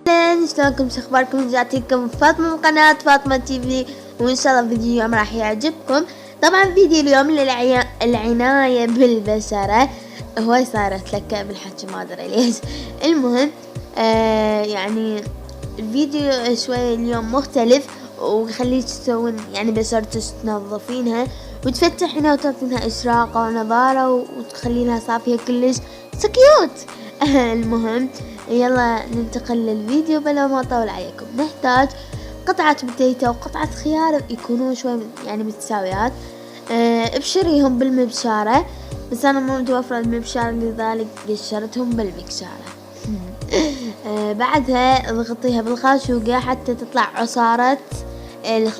شلونكم؟ شو اخباركم؟ رجعتلكم فاطمة من قناة فاطمة تي في، وان شاء الله فيديو اليوم راح يعجبكم. طبعا فيديو اليوم العناية بالبشرة. هواي صارت لك بالحكي ما ادري ليش. المهم يعني الفيديو شوي اليوم مختلف، ويخليك تسوين يعني بشرتك تنظفينها وتفتحينها وتعطينها اشراقة ونضارة وتخلينها صافية كلش سكيوت. المهم يلا ننتقل للفيديو بلا ما اطول عليكم. نحتاج قطعة بتيتة وقطعة خيار يكونون شوي يعني متساويات. ابشريهم بالمبشرة، بس انا مو متوفرة المبشرة لذلك قشرتهم بالمكشرة. بعدها اضغطيها بالخاشوقة حتى تطلع عصارة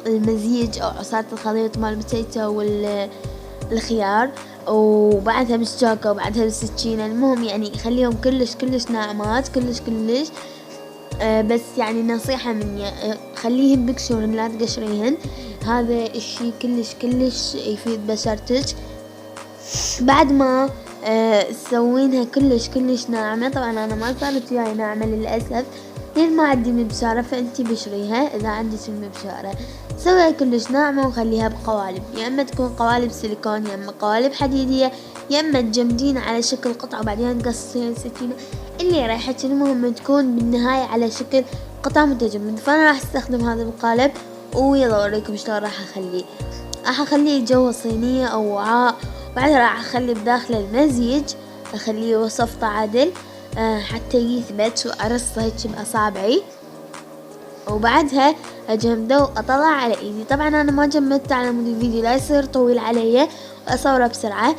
المزيج او عصارة الخليط مال البتيتة والخيار، وبعدها بالشوكة وبعدها بالسكينة. المهم يعني خليهم كلش ناعمات كلش. بس يعني نصيحة مني خليهم بقشورن لا تقشريهن، هذا الشي كلش يفيد بشرتك. بعد ما تسوينها كلش ناعمة، طبعا انا ما صارت وياي ناعمة للأسف لين ما عندي مبشرة، فانتي بشريها اذا عندك المبشرة. سويها كلش ناعمة وخليها بقوالب، يا اما تكون قوالب سيليكون يا اما قوالب حديدية، يا اما تجمدين على شكل قطعة وبعدين تقصين السكينة اللي يريحك. المهم تكون بالنهاية على شكل قطع متجمد. فانا راح استخدم هذا القالب، ويلا اوريكم شلون راح اخليه جوا صينية او وعاء. بعدها راح اخلي بداخل المزيج، اخليه وصفته عدل حتى يثبت وارصه هيك باصابعي، وبعدها اجمده واطلع على ايدي. طبعا انا ما جمدته على مود الفيديو لا يصير طويل علي واصوره بسرعة.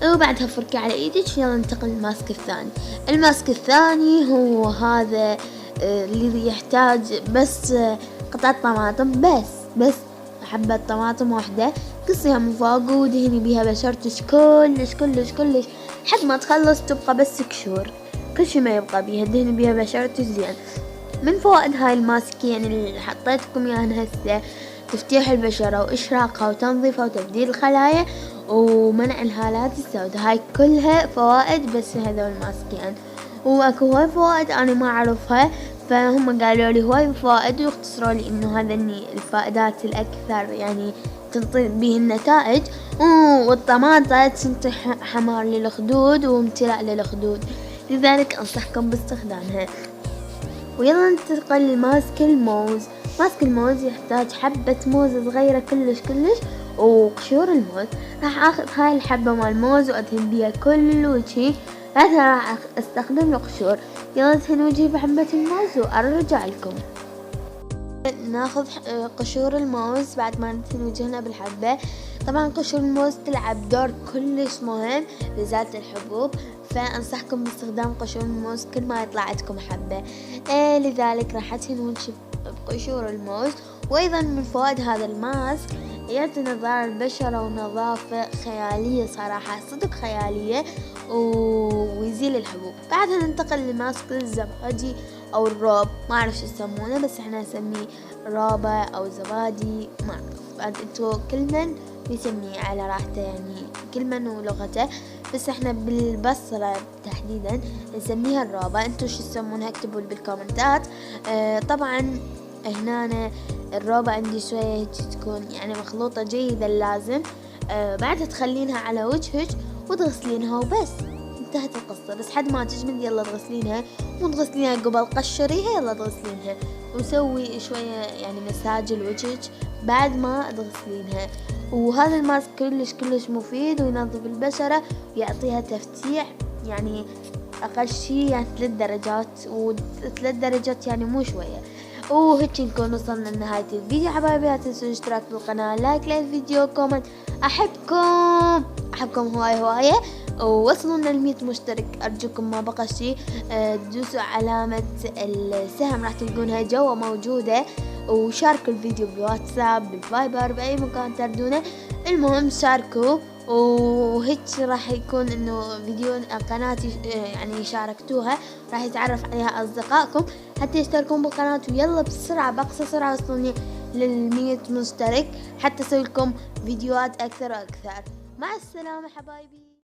وبعدها فركي على ايدك. يلا ننتقل للماسك الثاني. الماسك الثاني هو هذا اللي يحتاج بس قطعة طماطم، بس حبة طماطم واحدة، قصيها من فوق ودهني بيها بشرتك كلش حد ما تخلص تبقى بس قشور، كل شي ما يبقى بيها دهني بيها بشرتك زين. من فوائد هاي الماسك يعني اللي حطيتكم اياهن هسه تفتيح البشرة واشراقها وتنظيفها وتبديل الخلايا ومنع الهالات السوداء. هاي كلها فوائد بس هذول الماسكين، واكو هواي فوائد انا ما اعرفها، فهم قالوا لي هواي فوائد ويختصروا لي انه هذا الفائدات الاكثر يعني تنطي به النتائج. والطماطة تنطي حمار للخدود وامتلاء للخدود، لذلك انصحكم باستخدامها. ويلا ننتقل لماسك الموز. ماسك الموز يحتاج حبة موز صغيرة كلش وقشور الموز. راح اخذ هاي الحبة مال الموز وادهن بيها كل وجهي، بعدها راح استخدم القشور. يلا ادهن وجهي بحبة الموز وارجع لكم. ناخذ قشور الموز بعد ما ندهن وجهنا بالحبة. طبعا قشور الموز تلعب دور كلش مهم بإزالة الحبوب، فانصحكم باستخدام قشور الموز كل ما يطلع عندكم حبة. لذلك راح ادهن وجهي بقشور الموز. وايضا من فوائد هذا الماسك يعطي نضارة البشرة ونظافة خيالية، صراحة صدق خيالية، ويزيل الحبوب. بعدها ننتقل لماسك الزبادي او الروب، ما اعرف شو يسمونه بس احنا نسميه رابة او زبادي ما اعرف، بعد انتو كل من يسميه على راحته يعني كل من ولغته، بس احنا بالبصرة تحديدا نسميها الرابة. انتو شو يسمونها اكتبوا لي بالكومنتات. طبعا هنا الروبة عندي شوية هيك تكون يعني مخلوطة جيدا لازم. بعدها تخلينها على وجهك وتغسلينها وبس، انتهت القصة. بس حد ما تجمد يلا تغسلينها، مو تغسلينها قبل قشريها، يلا تغسلينها وسوي شوية يعني مساج لوجهك بعد ما تغسلينها. وهذا الماسك كلش مفيد وينظف البشرة ويعطيها تفتيح، يعني اقل شي يعني 3 درجات، و3 درجات يعني مو شوية. وهيك نكون وصلنا لنهاية الفيديو حبايبي. لا تنسوا الاشتراك بالقناة، لايك للفيديو، كومنت. احبكم هواية. ووصلونا 100 مشترك ارجوكم ما بقى شي. تدوسوا علامة السهم راح تلقونها جوا موجودة، وشاركوا الفيديو بالواتساب بالفايبر باي مكان تردونه. المهم شاركوا، وهيك راح يكون انه فيديو قناتي يعني شاركتوها راح يتعرف عليها اصدقائكم حتى يشتركون بالقناة. ويلا بسرعة باقصى سرعة وصلوني لل100 مشترك حتى اسوي لكم فيديوهات اكثر واكثر. مع السلامة حبايبي.